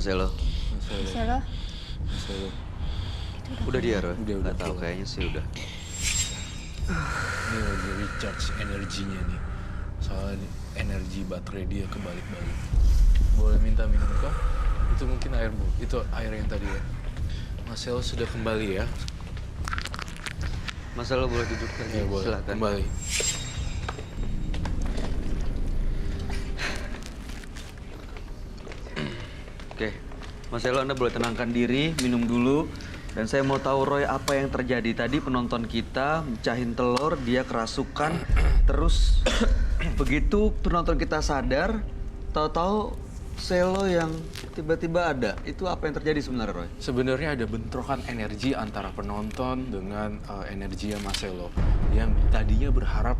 Marcelo. Marcelo. Udah dia, Roy? Udah. Nggak tahu, kayaknya sih udah. Ini lagi recharge energinya nih. Soalnya energi baterai dia kebalik-balik. Boleh minta minum kah? Itu mungkin air, Bu. Itu air yang tadi ya. Marcelo sudah kembali ya. Marcelo boleh duduk lagi, Ya, boleh. silakan. Kembali. Oke, Marcelo, Anda boleh tenangkan diri, minum dulu. Dan saya mau tahu, Roy, apa yang terjadi tadi. Penonton kita mecahin telur, dia kerasukan. Terus begitu penonton kita sadar, tahu-tahu Selo yang tiba-tiba ada. Itu apa yang terjadi sebenarnya, Roy? Sebenarnya ada bentrokan energi antara penonton dengan energinya Marcelo. Yang tadinya berharap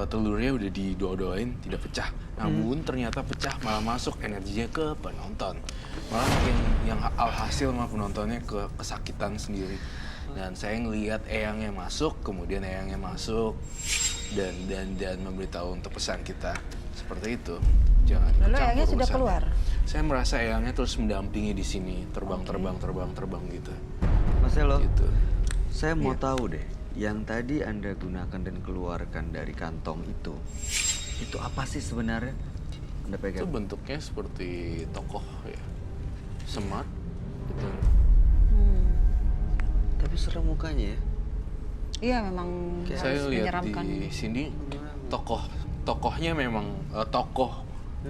telurnya udah didoa-doain tidak pecah. Namun ternyata pecah, malah masuk energinya ke penonton. Malah yang alhasil mah penontonnya kesakitan sendiri. Dan saya ngelihat Eyangnya masuk, kemudian Eyangnya masuk dan memberitahu untuk pesan kita. Seperti itu. Jangan Lalu ikut Eyangnya campur sudah urusannya. keluar? Saya merasa Eyangnya terus mendampingi di sini, terbang gitu. Marcelo, Gitu. saya mau Iya. tahu deh, yang tadi Anda gunakan dan keluarkan dari kantong itu apa sih sebenarnya? Anda Itu pegang. bentuknya seperti tokoh ya. Smart gitu. Tapi serem mukanya ya. Iya, memang Saya harus lihat menyeramkan. di sini tokohnya memang tokoh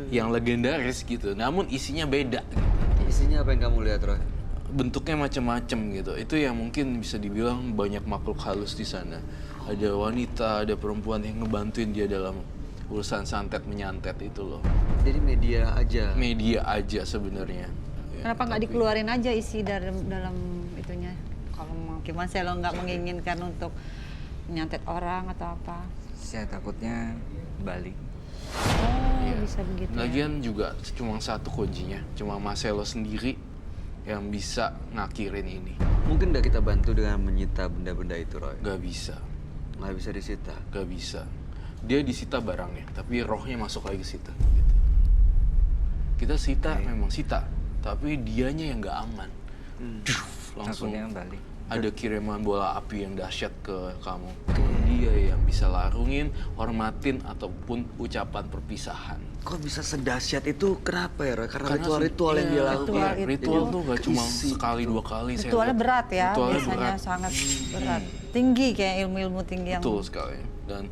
yang legendaris gitu. Namun isinya beda gitu. Isinya apa yang kamu lihat, Roy? Bentuknya macam-macam gitu. Itu yang mungkin bisa dibilang banyak makhluk halus di sana. Ada wanita, ada perempuan yang ngebantuin dia dalam urusan santet menyantet itu loh. Jadi media aja. Media aja sebenarnya. Ya, Kenapa nggak tapi- dikeluarin aja isi dalam itunya? Kalau mungkin Marcelo nggak menginginkan untuk menyantet orang atau apa? Saya takutnya balik. Oh, Iya. bisa begitu ya. Lagian juga cuma satu kuncinya, cuma Marcelo sendiri yang bisa ngakhirin ini. Mungkin nggak kita bantu dengan menyita benda-benda itu, Roy? Gak bisa, Nggak bisa disita. gak bisa. Dia disita barangnya, tapi rohnya masuk lagi ke situ. Gitu. Kita sita, memang sita, tapi dianya yang gak aman. Duh, langsung Takutnya balik. ada kiriman bola api yang dahsyat ke kamu. Dia yang bisa larungin, hormatin, ataupun ucapan perpisahan. Kok bisa sedahsyat itu? Kenapa ya, Roy? Karena ritual-ritual yang iya, dia lakukan. Ritual itu. Ritual tuh gak cuma Keisi. sekali dua kali. saya Ritualnya lihat. berat ya, Ritualnya biasanya berat. sangat berat. Tinggi kayak ilmu-ilmu tinggi yang... Betul sekali. Dan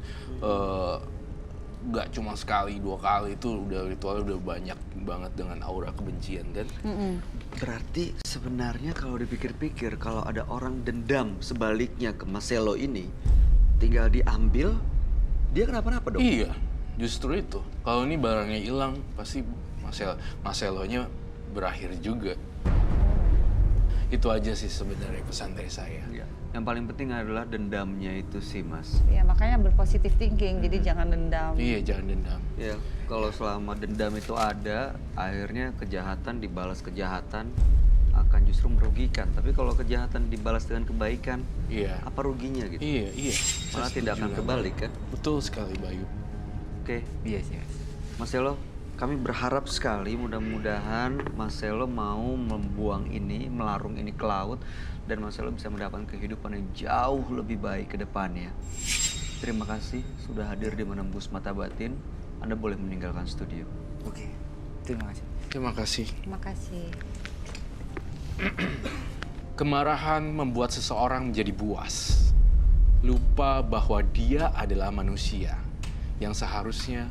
nggak cuma sekali dua kali, itu udah ritualnya udah banyak banget dengan aura kebencian kan. Berarti sebenarnya kalau dipikir-pikir, kalau ada orang dendam sebaliknya ke Marcelo ini, tinggal diambil, dia kenapa-napa dong? Iya, justru itu. Kalau ini barangnya hilang, pasti Marcelo-nya berakhir juga. Itu aja sih sebenarnya pesan dari saya. Iya. Yang paling penting adalah dendamnya itu sih, Mas. Ya makanya berpositif thinking, jadi jangan dendam. Iya, jangan dendam. Ya, kalau selama dendam itu ada, akhirnya kejahatan dibalas kejahatan akan justru merugikan. Tapi kalau kejahatan dibalas dengan kebaikan, Iya. apa ruginya gitu? Iya. Malah Saya tidak setuju akan dengan kebalik kan? Betul sekali, Bayu. Oke, Iya sih, Mas. Marcelo, kami berharap sekali mudah-mudahan Marcelo mau membuang ini, melarung ini ke laut, dan Marcelo bisa mendapatkan kehidupan yang jauh lebih baik ke depannya. Terima kasih sudah hadir di Menembus Mata Batin. Anda boleh meninggalkan studio. Oke. Terima kasih. Terima kasih. Terima kasih. Kemarahan membuat seseorang menjadi buas. Lupa bahwa dia adalah manusia yang seharusnya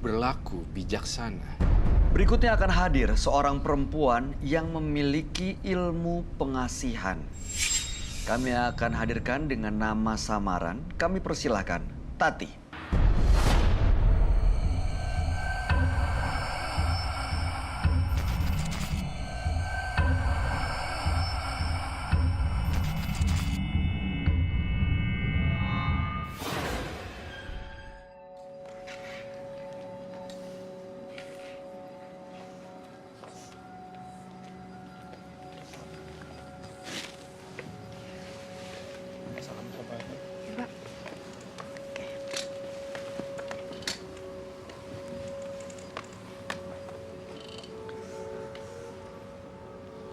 berlaku bijaksana. Berikutnya akan hadir seorang perempuan yang memiliki ilmu pengasihan. Kami akan hadirkan dengan nama samaran. Kami persilahkan Tati.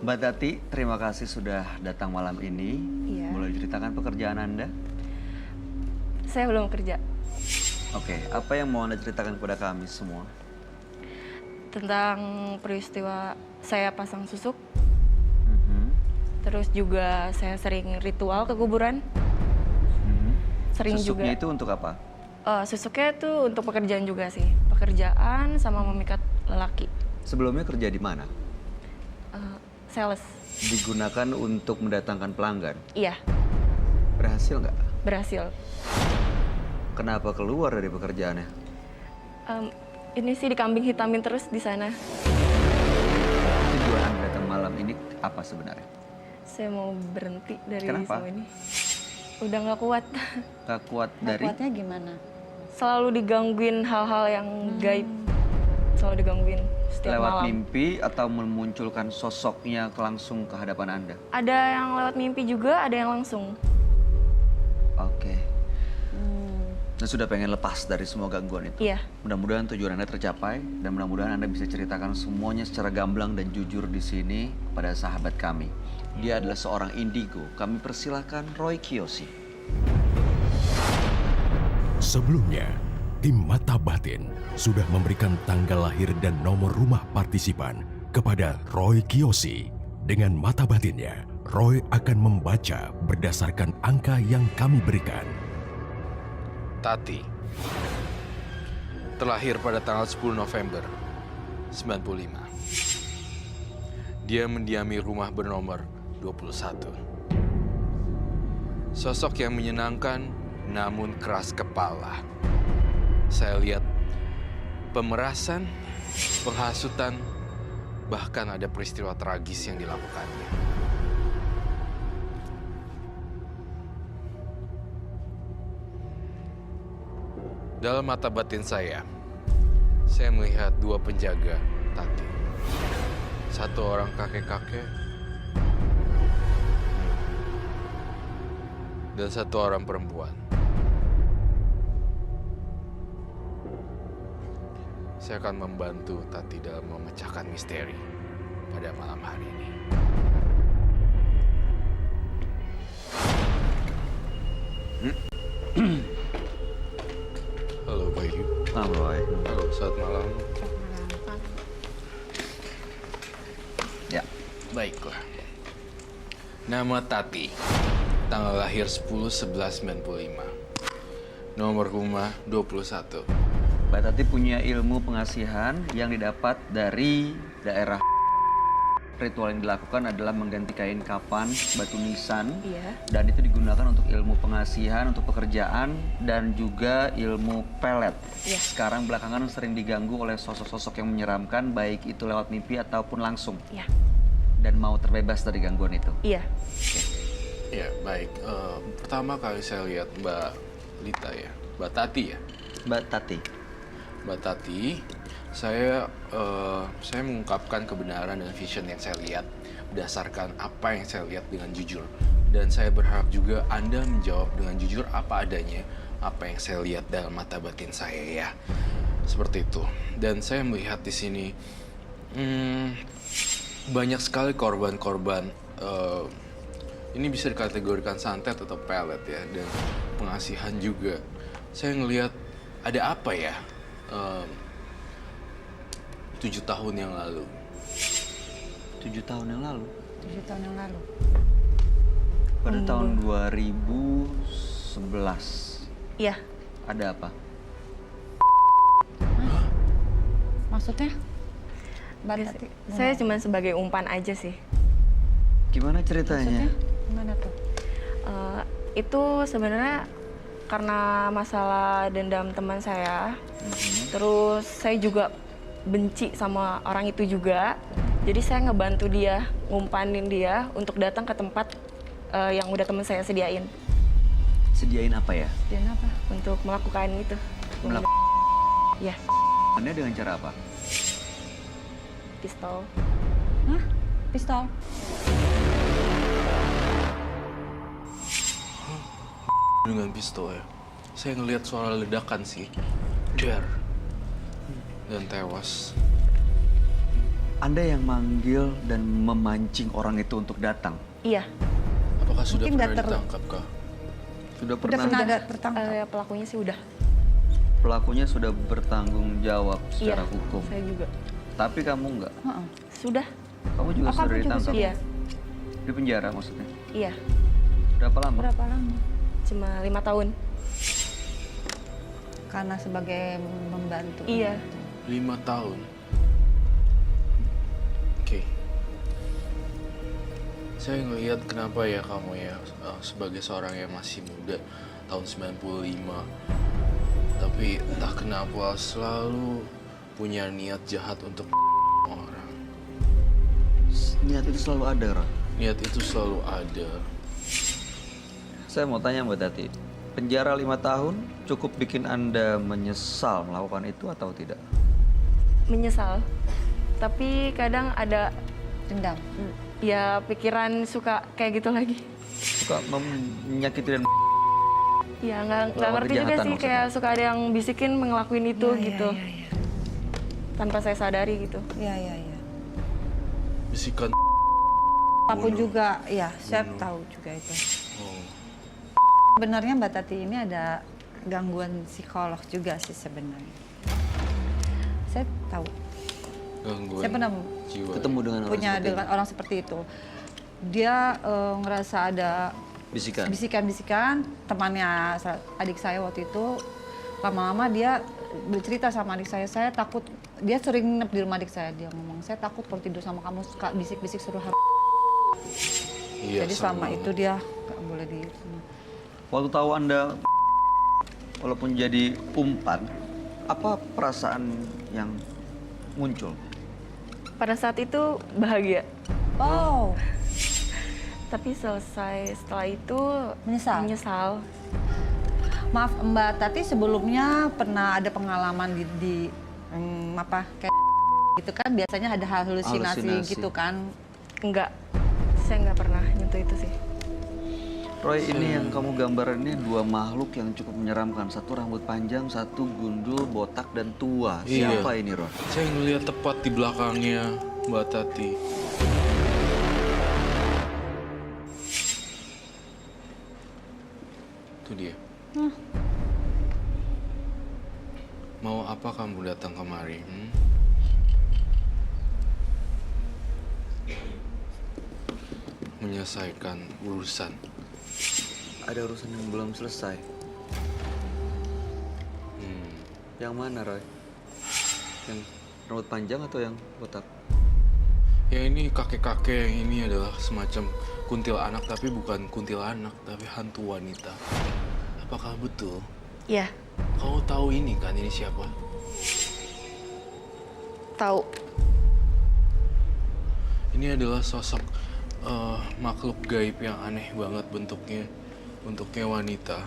Mbak Tati, terima kasih sudah datang malam ini. Iya. Boleh diceritakan pekerjaan Anda? Saya belum kerja. Oke, apa yang mau Anda ceritakan kepada kami semua? Tentang peristiwa saya pasang susuk, Mhm. terus juga saya sering ritual ke kuburan. Mhm. Sering Susuknya juga. itu untuk apa? Susuknya itu untuk pekerjaan juga sih. Pekerjaan sama memikat lelaki. Sebelumnya kerja di mana? Sales. Digunakan untuk mendatangkan pelanggan. Iya, Berhasil nggak? berhasil. Kenapa keluar dari pekerjaannya? Ini sih dikambing hitamin terus di sana. Tujuan Anda datang malam ini apa sebenarnya? Saya mau berhenti dari Kenapa? semua ini. Udah nggak kuat. Gak kuat dari? Kuatnya gimana? Selalu digangguin hal-hal yang gaib. Selalu digangguin setiap Lewat malam. mimpi atau memunculkan sosoknya langsung ke hadapan Anda? Ada yang lewat mimpi juga, ada yang langsung. Oke. Dan sudah pengen lepas dari semua gangguan itu? Iya. Mudah-mudahan tujuan Anda tercapai dan mudah-mudahan Anda bisa ceritakan semuanya secara gamblang dan jujur di sini pada sahabat kami. Dia adalah seorang indigo. Kami persilahkan Roy Kiyoshi. Sebelumnya, tim Mata Batin sudah memberikan tanggal lahir dan nomor rumah partisipan kepada Roy Kiyoshi. Dengan mata batinnya, Roy akan membaca berdasarkan angka yang kami berikan. Tati terlahir pada tanggal 10 November 95. Dia mendiami rumah bernomor 21. Sosok yang menyenangkan namun keras kepala. Saya lihat pemerasan, penghasutan, bahkan ada peristiwa tragis yang dilakukannya. Dalam mata batin saya melihat dua penjaga Tati. Satu orang kakek-kakek, dan satu orang perempuan. Saya akan membantu Tati dalam memecahkan misteri pada malam hari ini. Halo Bayu. Roy. Halo, selamat malam. Ya. Baiklah. Nama Tati. Tanggal lahir 10/11/95. Nomor rumah 21. Mbak Tati punya ilmu pengasihan yang didapat dari daerah. Ritual yang dilakukan adalah mengganti kain kafan, batu nisan, Iya. dan itu digunakan untuk ilmu pengasihan, untuk pekerjaan, dan juga ilmu pelet. Iya. Sekarang belakangan sering diganggu oleh sosok-sosok yang menyeramkan, baik itu lewat mimpi ataupun langsung, Iya. dan mau terbebas dari gangguan itu. Iya. Ya, baik. Pertama kali saya lihat Mbak Lita ya. Mbak Tati ya. Mbak Tati, Mbak Tati, saya mengungkapkan kebenaran dan vision yang saya lihat berdasarkan apa yang saya lihat dengan jujur. Dan saya berharap juga Anda menjawab dengan jujur apa adanya apa yang saya lihat dalam mata batin saya ya. Seperti itu. Dan saya melihat di sini banyak sekali korban-korban. Ini bisa dikategorikan santet atau pelet ya, dan pengasihan juga. Saya ngelihat ada apa ya? 7 tahun yang lalu. 7 tahun yang lalu. 7 tahun yang lalu. Pada tahun 2011. Iya. Ada apa? Maksudnya? Mbak Biasa- Tati, Saya cuma sebagai umpan aja sih. Gimana ceritanya? gimana tuh? Itu sebenarnya karena masalah dendam teman saya. Terus saya juga benci sama orang itu juga. Jadi saya ngebantu dia, ngumpanin dia untuk datang ke tempat yang udah teman saya sediain Sediain apa ya? Dia apa? untuk melakukan itu. Ya, Anda dengan cara apa? pistol. Hah? Pistol? Dengan pistol ya. Saya ngelihat suara ledakan sih. Der. Dan tewas. Anda yang manggil dan memancing orang itu untuk datang. Iya. Apakah sudah Mungkin pernah nggak ditangkap, Kak? Sudah Udah pernah, pernah ada tertangkap. Pelakunya sih udah. pelakunya sudah bertanggung jawab secara Iya. hukum. Saya juga. Tapi kamu enggak. Heeh. Sudah. Kamu juga Oh, sudah kamu juga ditangkap. sudah. Iya. Di penjara maksudnya. Iya. Berapa lama? Berapa lama? Cuma 5 tahun. Karena sebagai membantu. Iya. 5 tahun. Oke. Saya ngelihat kenapa ya kamu ya sebagai seorang yang masih muda tahun 95. Tapi entah kenapa selalu punya niat jahat untuk orang. Niat itu selalu ada, Ra. Niat itu selalu ada. Saya mau tanya Mbak Tati, penjara 5 tahun cukup bikin Anda menyesal melakukan itu atau tidak? Menyesal. Tapi kadang ada Dendam. ya pikiran suka kayak gitu lagi. Suka menyakiti dan Ya nggak Melawan ngerti juga kejahatan sih, maksudnya. kayak suka ada yang bisikin ngelakuin itu Iya, gitu. Iya, iya, Tanpa saya sadari gitu. iya. Iya, iya. Bisikan. Apapun Bunuh. juga, ya, saya Bunuh. tahu juga itu. Oh. Sebenarnya Mbak Tati ini ada gangguan psikolog juga sih sebenarnya. Saya tahu. Gangguan Saya pernah jiwa. ketemu dengan orang punya seperti dengan orang seperti itu. Dia ngerasa ada bisikan. bisikan-bisikan, temannya adik saya waktu itu, lama-lama dia bercerita sama adik saya takut, dia sering nginep di rumah adik saya, dia ngomong, saya takut kalau tidur sama kamu suka bisik-bisik suruh Iya, jadi serem selama banget. itu dia nggak boleh di. Waktu tahu Anda walaupun jadi umpan, apa perasaan yang muncul? Pada saat itu bahagia. Oh, Tapi selesai setelah itu Menyesal? menyesal. maaf Mbak Tati sebelumnya pernah ada pengalaman di apa kayak gitu kan biasanya ada hal halusinasi Halusinasi. gitu kan. Enggak. Saya nggak pernah nyentuh itu sih. Roy, ini yang kamu gambarin ini dua makhluk yang cukup menyeramkan. Satu rambut panjang, satu gundul, botak, dan tua. Iya. Siapa ini, Roy? Saya ngeliat tepat di belakangnya Mbak Tati. Itu dia. Mau apa kamu datang kemari? Menyelesaikan urusan. Ada urusan yang belum selesai. Hmm. Yang mana, Roy? Yang rambut panjang atau yang botak? Ya ini kakek-kakek yang ini adalah semacam kuntilanak, tapi bukan kuntilanak, tapi hantu wanita. Apakah betul? Iya, Kau tahu ini kan, ini siapa? tahu. Ini adalah sosok makhluk gaib yang aneh banget bentuknya. Bentuknya wanita.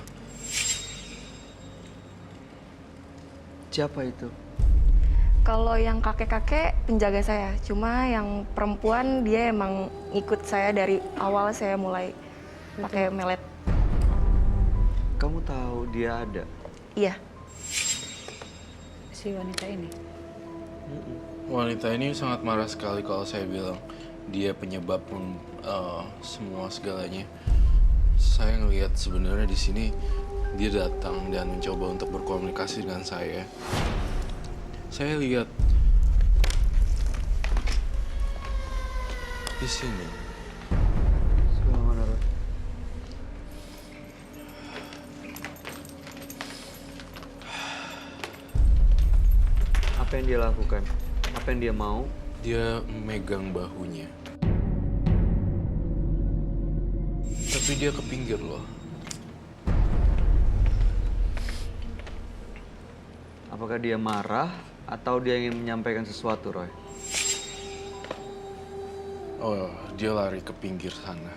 Siapa itu? Kalau yang kakek-kakek penjaga saya, cuma yang perempuan dia emang ikut saya dari awal saya mulai pakai melet. Kamu tahu dia ada? Iya, Si wanita ini. Wanita ini sangat marah sekali kalau saya bilang dia penyebab semua segalanya. Saya ngelihat sebenarnya di sini dia datang dan mencoba untuk berkomunikasi dengan saya. Saya lihat di sini. Sebelah mana, Roy? Apa yang dia lakukan? Apa yang dia mau? Dia memegang bahunya. Tapi dia ke pinggir loh. Apakah dia marah atau dia ingin menyampaikan sesuatu, Roy? Oh, dia lari ke pinggir sana.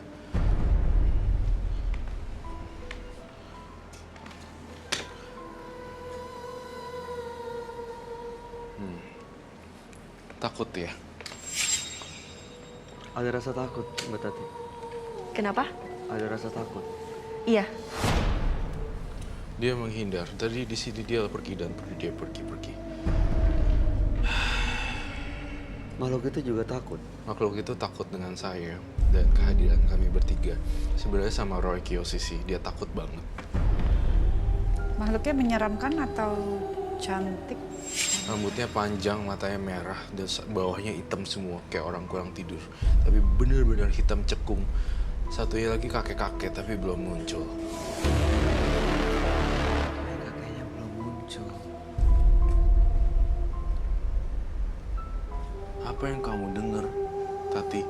Takut ya? Ada rasa takut, Mbak Tati. kenapa? Ada rasa takut. Iya, Dia menghindar. Tadi di sini dia pergi dan pergi, dia pergi. Makhluk itu juga takut. Makhluk itu takut dengan saya dan kehadiran kami bertiga. Sebenarnya sama Roy Kiyoshi sih, dia takut banget. Makhluknya menyeramkan atau cantik? Rambutnya panjang, matanya merah, dan bawahnya hitam semua, kayak orang kurang tidur. Tapi bener-bener hitam cekung. Satunya lagi kakek-kakek, tapi belum muncul. Kakeknya belum muncul. Apa yang kamu dengar, Tati?